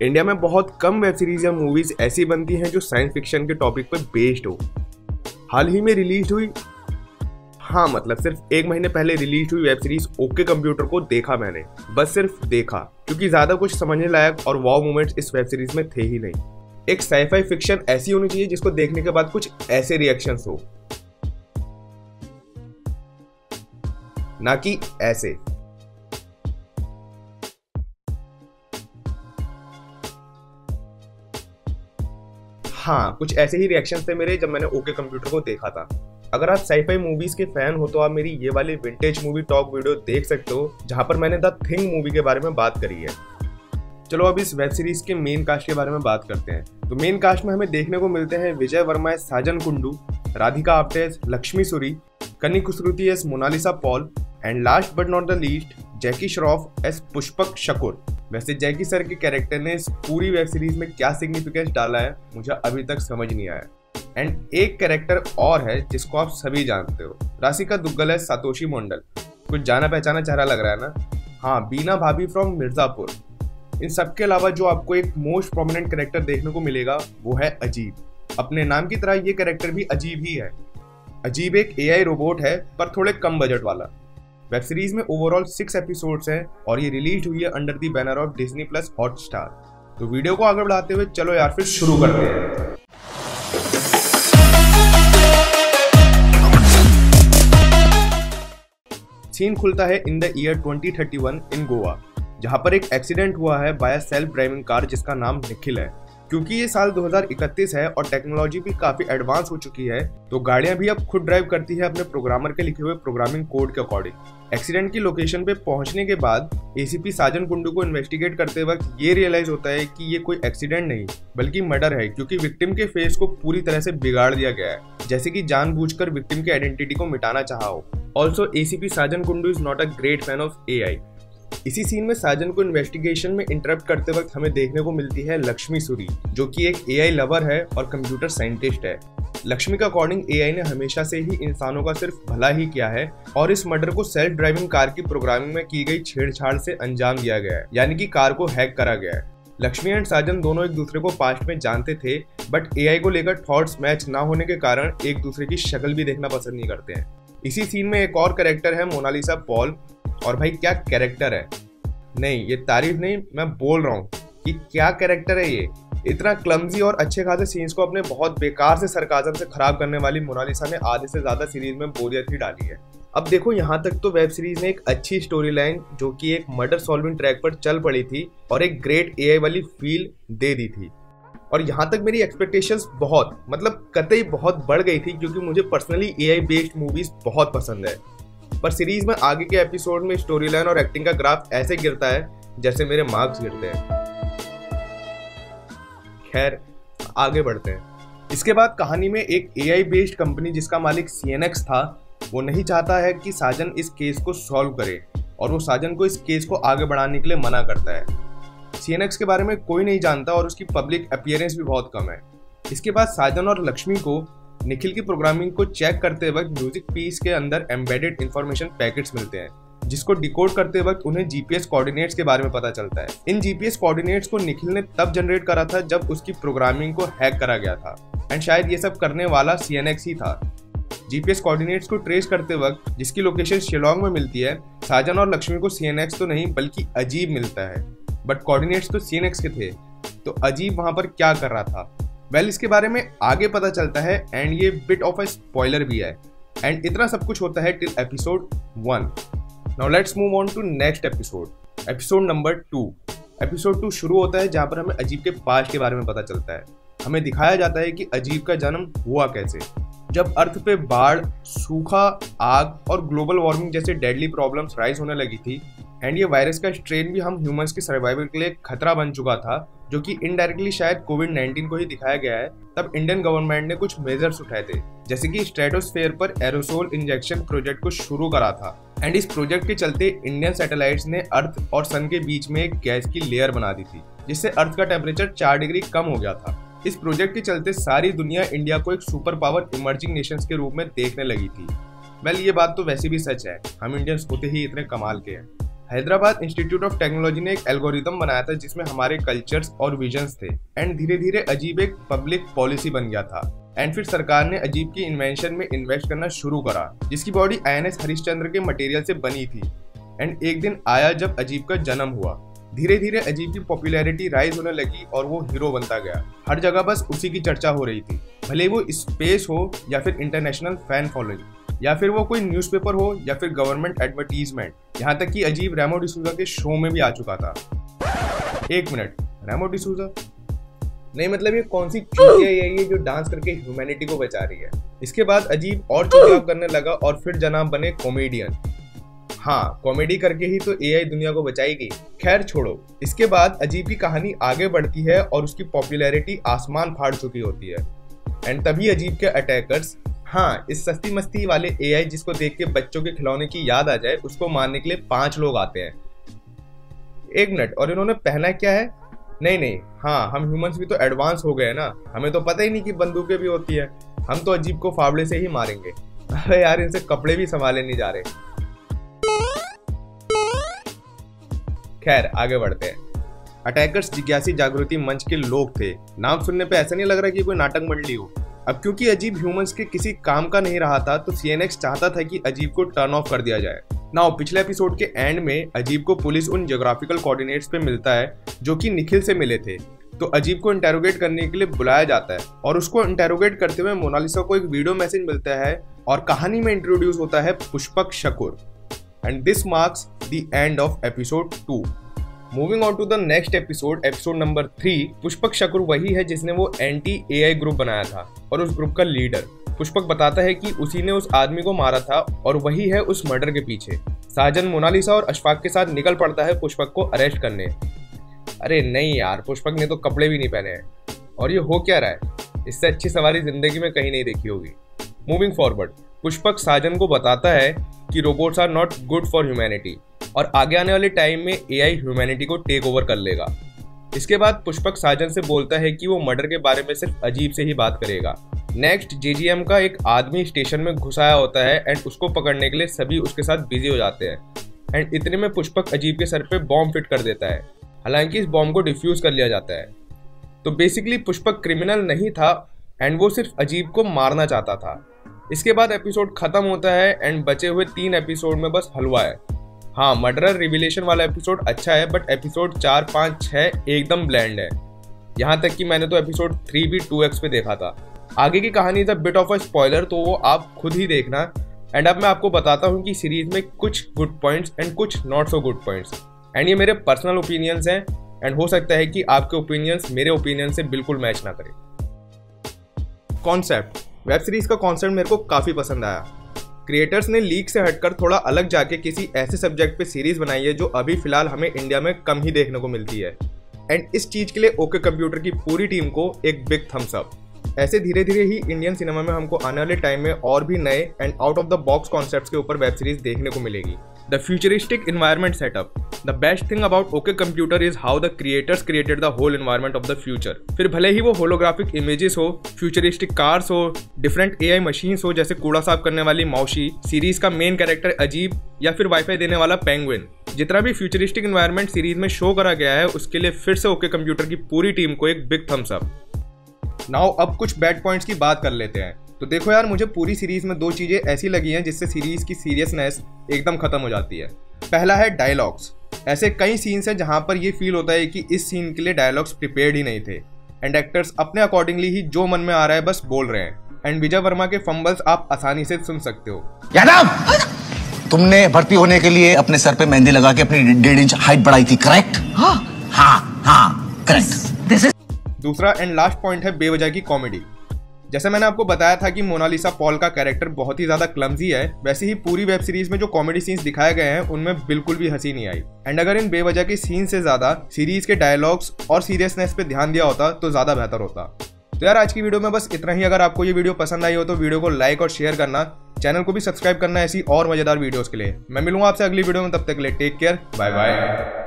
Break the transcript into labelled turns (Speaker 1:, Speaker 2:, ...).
Speaker 1: India में बहुत कम web series या मूवीज ऐसी बनती हैं जो साइंस फिक्शन के टॉपिक पर बेस्ड हो। हाल ही में रिलीज हुई, हाँ मतलब सिर्फ 1 महीने पहले रिलीज हुई वेब सीरीज ओके कंप्यूटर को देखा मैंने, बस सिर्फ देखा, क्योंकि ज्यादा कुछ समझने लायक और वाव मोमेंट्स इस वेब सीरीज में थे ही नहीं। एक साईफाई फिक्शन ऐसी होनी चाहिए जिसको देखने के बाद कुछ ऐसे रिएक्शंस हो, ना कि ऐसे। हाँ, कुछ ऐसे ही रिएक्शंस थे मेरे जब मैंने ओके कंप्यूटर को देखा था। अगर आप साईफाई मूवीज के फैन हो तो आप मेरी ये वाली विंटेज मूवी टॉक वीडियो देख सकते हो, जहां पर मैंने द थिंग मूवी के बारे में बात करी है। चलो अब इस वेब सीरीज के मेन कास्ट के बारे में बात करते हैं। तो मेन कास्ट में हमें देखने को मिलते हैं Vijay Varma as Sajan Kundu, Radhika Apte as Lakshmi Suri, Kani Kusruti as Monalisa Paul and last but not the least Jackie Shroff as Pushpak Shakur. वैसे जैकी सर के कैरेक्टर ने इस पूरी वेब सीरीज में क्या सिग्निफिकेंस डाला है मुझे अभी तक समझ नहीं आया। एंड एक कैरेक्टर और है जिसको आप सभी जानते हो, राशिका दुग्गल है सातोशी मंडल। कुछ जाना पहचाना चेहरा लग रहा है ना? हाँ, बीना भाभी फ्रॉम मिर्जापुर। इन सब के अलावा जो आपको एक मोस्ट प्रोमिनेंट कैरेक्टर देखने को मिलेगा वो है अजीब। अपने नाम की तरह ये कैरेक्टर भी अजीब ही है। अजीब एक एआई रोबोट है पर थोड़े कम बजट वाला। वेब सीरीज में ओवरऑल 6 एपिसोड्स हैं और ये रिलीज हुई है under the banner of Disney plus Hotstar. तो वीडियो को आगे बढ़ाते हुए चलो यार फिर शुरू करते हैं। सीन खुलता है इन द ईयर 2031 इन गोवा, जहां पर एक एक्सीडेंट हुआ है बाय सेल्फ ड्राइविंग कार जिसका नाम निखिल है। क्योंकि ये साल 2031 है और टेक्नोलॉजी भी काफी एडवांस हो चुकी है, तो गाड़ियां भी अब खुद ड्राइव करती है अपने प्रोग्रामर के लिखे हुए प्रोग्रामिंग कोड के अकॉर्डिंग। एक्सीडेंट की लोकेशन पे पहुंचने के बाद एसीपी साजन कुंडू को इन्वेस्टिगेट करते वक्त ये रियलाइज होता है कि ये कोई एक्सीडेंट नहीं बल्कि मर्डर है, क्योंकि विक्टिम के फेस को पूरी तरह से बिगाड़ दिया गया है, जैसे कि जानबूझकर विक्टिम की आइडेंटिटी को मिटाना चाहा हो। Also ACP Sajan Kundu is not a great fan of AI. इसी सीन में साजन को इन्वेस्टिगेशन में इंटरप्ट करते वक्त हमें देखने को मिलती है लक्ष्मी सूरी, जो कि एक एआई लवर है और कंप्यूटर साइंटिस्ट है। लक्ष्मी का अकॉर्डिंग एआई ने हमेशा से ही इंसानों का सिर्फ भला ही किया है और इस मर्डर को सेल्फ ड्राइविंग कार की प्रोग्रामिंग में की गई छेड़छाड़ से अंजाम दिया गया है, यानी कि कार को हैक करा गया है। लक्ष्मी एंड साजन दोनों एक दूसरे को पास्ट में जानते थे, बट एआई को लेकर थॉट्स मैच ना होने के कारण एक दूसरे की शक्ल भी देखना पसंद नहीं करते हैं। इसी सीन में एक और कैरेक्टर है मोनालिसा पॉल, और भाई क्या कैरेक्टर है। नहीं, ये तारीफ नहीं, मैं बोल रहा हूँ कि क्या कैरेक्टर है ये। इतना क्लमजी और अच्छे खासे सीन्स को अपने बहुत बेकार से सरकाजम से खराब करने वाली मोनालिसा ने आधे से ज्यादा सीरीज में बोरियत ही डाली है। अब देखो, यहाँ तक तो वेब सीरीज ने एक अच्छी स्टोरी लाइन जो कि एक मर्डर सॉल्विंग ट्रैक पर चल पड़ी थी और एक ग्रेट एआई वाली फील दे दी थी, और यहाँ तक मेरी एक्सपेक्टेशंस बहुत मतलब कतई बहुत बढ़ गई थी, क्योंकि मुझे पर्सनली एआई बेस्ड मूवीज बहुत पसंद है। पर सीरीज में आगे के एपिसोड में स्टोरी लाइन और एक्टिंग का ग्राफ ऐसे गिरता है जैसे मेरे मार्क्स गिरते हैं। खैर, आगे बढ़ते हैं। इसके बाद कहानी में एक एआई बेस्ड कंपनी जिसका मालिक सीएनएक्स था, वो नहीं चाहता है कि साजन इस केस को सॉल्व करे, और वो साजन को इस केस को आगे बढ़ाने के लिए मना करता है। सीएनएक्स के बारे में कोई नहीं जानता और उसकी पब्लिक अपीयरेंस भी बहुत कम है। इसके बाद साजन और लक्ष्मी को निखिल की प्रोग्रामिंग को चेक करते वक्त म्यूजिक पीस के अंदर एम्बेडेड इंफॉर्मेशन पैकेट्स मिलते हैं, जिसको डिकोड करते वक्त उन्हें जीपीएस कोऑर्डिनेट्स के बारे में पता चलता है। इन जीपीएस कोऑर्डिनेट्स को निखिल ने तब जनरेट करा था जब उसकी प्रोग्रामिंग को हैक करा गया था, एंड शायद ये सब करने वाला सीएनएक्स ही था। जीपीएस कोऑर्डिनेट्स को ट्रेस करते वक्त जिसकी लोकेशन शिलोंग में मिलती है, साजन और लक्ष्मी को सीएनएक्स तो नहीं बल्कि अजीब मिलता है, बट कोऑर्डिनेट्स तो सीएनएक्स के थे, तो अजीब वहां पर क्या कर रहा था? वेल, इसके बारे में आगे पता चलता है, एंड ये बिट ऑफ अ स्पॉइलर भी है। एंड इतना सब कुछ होता है till episode 1। Now let's move on to next episode, episode number 2। Episode 2 शुरू होता है जहां पर हमें अजीब के पास्ट के बारे में पता चलता है। हमें दिखाया जाता है कि अजीब का जन्म हुआ कैसे, जब अर्थ पे बाढ़, सूखा, आग और ग्लोबल वार्मिंग जैसे डेडली प्रॉब्लम्स राइज होने लगी थी, एंड ये वायरस का स्ट्रेन भी हम ह्यूमंस के सर्वाइवल के लिए खतरा बन चुका था, जो कि इनडायरेक्टली शायद कोविड-19 को ही दिखाया गया है। तब इंडियन गवर्नमेंट ने कुछ मेजर्स उठाए थे, जैसे कि स्ट्रेटोस्फेयर पर एरोसोल इंजेक्शन प्रोजेक्ट को शुरू करा था, एंड इस प्रोजेक्ट के चलते इंडियन सैटेलाइट्स ने अर्थ और सन के बीच में एक गैस की लेयर बना दी थी, जिससे अर्थ का टेम्परेचर 4 डिग्री कम हो गया था। इस प्रोजेक्ट के चलते सारी दुनिया इंडिया को एक सुपर पावर इमर्जिंग नेशंस के रूप में देखने लगी थी। वेल, ये बात तो वैसे भी सच है, हम इंडियंस होते ही इतने कमाल के हैं। हैदराबाद इंस्टीट्यूट ऑफ टेक्नोलॉजी ने एक एल्गोरिदम बनाया था जिसमें हमारे कल्चर्स और विजन्स थे एंड धीरे धीरे अजीब एक पब्लिक पॉलिसी बन गया था एंड फिर सरकार ने अजीब की इन्वेंशन में इन्वेस्ट करना शुरू करा जिसकी बॉडी INS हरिश्चंद्र के मटेरियल से बनी थी। एंड एक दिन आया जब अजीब का जन्म हुआ। धीरे धीरे अजीब की पॉपुलैरिटी राइज होने लगी और वो हीरो बनता गया। हर जगह बस उसी की चर्चा हो रही थी, भले वो स्पेस हो या फिर इंटरनेशनल फैन फॉलोइंग या फिर वो कोई न्यूज़पेपर हो या फिर गवर्नमेंट एडवर्टीजमेंट, यहाँ तक कि अजीब रेमो डिसूजा के शो में भी आ चुका था। एक मिनट, रेमो डिसूजा नहीं, मतलब ये कौन सी चूतिया है ये जो डांस करके ह्यूमैनिटी को बचा रही है। इसके बाद अजीब और चुगलाव करने लगा और फिर जनाब बने कॉमेडियन। हाँ, कॉमेडी करके ही तो AI दुनिया को बचाएगी। खैर छोड़ो, इसके बाद अजीब की कहानी आगे बढ़ती है और उसकी पॉपुलैरिटी आसमान फाड़ चुकी होती है एंड तभी अजीब के अटैकर्स, हाँ, इस सस्ती मस्ती वाले AI जिसको देख के बच्चों के खिलौने की याद आ जाए, उसको मारने के लिए 5 लोग आते हैं। एक मिनट, और इन्होंने पहना क्या है? नहीं, हाँ, हम ह्यूमंस भी तो एडवांस हो गए ना, हमें तो पता ही नहीं कि बंदूकें भी होती है। हम तो अजीब को फावड़े से ही मारेंगे। अरे यार, इनसे कपड़े भी संभाले नहीं जा रहे। खैर आगे बढ़ते हैं। अटैकर्स जिज्ञासी जागृति मंच के लोग थे। नाम सुनने पे ऐसा नहीं लग रहा कि कोई नाटक मंडली हो। अब क्योंकि अजीब ह्यूमंस के किसी काम का नहीं रहा था तो CNX चाहता था कि अजीब को टर्न ऑफ कर दिया जाए। नाउ पिछले एपिसोड के एंड में अजीब को पुलिस उन ज्योग्राफिकल कोऑर्डिनेट्स पे मिलता है जो कि निखिल से मिले थे। तो अजीब को इंटेरोगेट करने के लिए बुलाया जाता है और उसको इंटेरोगेट करते हुए मोनालिसा को एक वीडियो मैसेज मिलता है और कहानी में इंट्रोड्यूस होता है Pushpak Shakoor. And this marks the end of episode 2। Moving on to the next episode, episode number 3। Pushpak Shakoor वही है जिसने वो anti-AI ग्रुप बनाया था और उस ग्रुप का लीडर। पुष्पक बताता है कि उसी ने उस आदमी को मारा था और वही है उस मर्डर के पीछे। साजन मोनालिसा और अशफाक के साथ निकल पड़ता है पुष्पक को अरेस्ट करने। अरे नहीं यार, पुष्पक ने तो कपड़े भी नहीं पहने हैं। और ये हो क्या रहा है? इससे अच्छी सवारी जिंदगी में कहीं नहीं देखी होगी। मूविंग फॉरवर्ड, पुष्पक साजन को बताता है कि robots are not good for humanity और आगे आने वाले टाइम में AI ह्यूमैनिटी को टेक ओवर कर लेगा। इसके बाद पुष्पक साजन से बोलता है कि वो मर्डर के बारे में सिर्फ अजीब से ही बात करेगा। नेक्स्ट, JGM का एक आदमी स्टेशन में घुसाया होता है एंड उसको पकड़ने के लिए सभी उसके साथ बिजी हो जाते हैं एंड इतने में पुष्पक अजीब के सर पे बॉम्ब फिट कर देता है। हालांकि इस बॉम्ब को डिफ्यूज कर लिया जाता है। तो बेसिकली पुष्पक क्रिमिनल नहीं था एंड वो सिर्फ अजीब को मारना चाहता था। इसके बाद एपिसोड खत्म होता है एंड बचे हुए 3 एपिसोड में बस हलवा है। हाँ, मर्डरर रिविलेशन वाला एपिसोड अच्छा है बट एपिसोड 4, 5, 6 एकदम ब्लैंड है। यहाँ तक कि मैंने तो एपिसोड 3 भी 2x पे देखा था। आगे की कहानी is a bit of a spoiler, तो वो आप खुद ही देखना। एंड अब मैं आपको बताता हूँ कि सीरीज में कुछ गुड पॉइंट्स एंड कुछ not so good points, and ये मेरे पर्सनल ओपिनियंस हैं एंड हो सकता है कि आपके ओपिनियंस मेरे ओपिनियन से बिल्कुल मैच ना करें। कॉन्सेप्ट, वेब सीरीज का कॉन्सेप्ट मेरे को काफ़ी पसंद आया। क्रिएटर्स ने लीक से हटकर थोड़ा अलग जाके किसी ऐसे सब्जेक्ट पे सीरीज बनाई है जो अभी फिलहाल हमें इंडिया में कम ही देखने को मिलती है एंड इस चीज़ के लिए ओके कंप्यूटर की पूरी टीम को एक बिग थम्स अप। ऐसे धीरे धीरे ही इंडियन सिनेमा में हमको आने वाले टाइम में और भी नए and out of the box concepts के ऊपर वेब सीरीज देखने को मिलेगी। The futuristic environment setup, the best thing about okay computer is how the creators created the whole environment of the future. फिर भले ही वो होलोग्राफिक इमेजेस हो, फ्यूचरिस्टिक कार्स हो, डिफरेंट AI मशीन्स हो जैसे कूड़ा साफ करने वाली मौशी, सीरीज का मेन कैरेक्टर अजीब या फिर वाईफाई देने वाला पेंगुइन, जितना भी फ्यूचरिस्टिक एनवायरनमेंट सीरीज में शो करा गया है उसके लिए फिर से ओके कंप्यूटर की पूरी टीम को एक बिग थम्स अप। नाउ अब कुछ बैड पॉइंट्स की बात कर लेते हैं। तो देखो यार, मुझे पूरी सीरीज में 2 चीजें ऐसी लगी हैं जिससे सीरीज की सीरियसनेस एकदम खत्म हो जाती है। पहला है डायलॉग्स। ऐसे कई सीन्स हैं जहां पर ये फील होता है कि इस सीन के लिए डायलॉग्स प्रिपेयर्ड ही नहीं थे एंड एक्टर्स अपने अकॉर्डिंगली ही जो मन में आ रहा है बस बोल रहे हैं एंड विजय वर्मा के फंबल्स आप आसानी से सुन सकते हो।
Speaker 2: यादव, तुमने भर्ती होने के लिए अपने सर पे मेहंदी लगा के अपनी 1.5 इंच हाइट बढ़ाई थी, करेक्ट? हाँ, करेक्ट।
Speaker 1: दूसरा एंड लास्ट पॉइंट है बेवजह की कॉमेडी। जैसे मैंने आपको बताया था कि मोनालिसा पॉल का कैरेक्टर बहुत ही ज्यादा क्लमजी है, वैसे ही पूरी वेब सीरीज में जो कॉमेडी सीन्स दिखाए गए हैं उनमें बिल्कुल भी हंसी नहीं आई एंड अगर इन बेवजह के सीन से ज्यादा सीरीज के डायलॉग्स और सीरियसनेस पे ध्यान दिया होता तो ज्यादा बेहतर होता। तो यार आज की वीडियो में बस इतना ही। अगर आपको ये वीडियो पसंद आई हो तो वीडियो को लाइक और शेयर करना, चैनल को भी सब्सक्राइब करना ऐसी और मजेदार वीडियोस के लिए। मैं मिलूंगा आपसे अगली वीडियो में, तब तक के लिए टेक केयर, बाय बाय।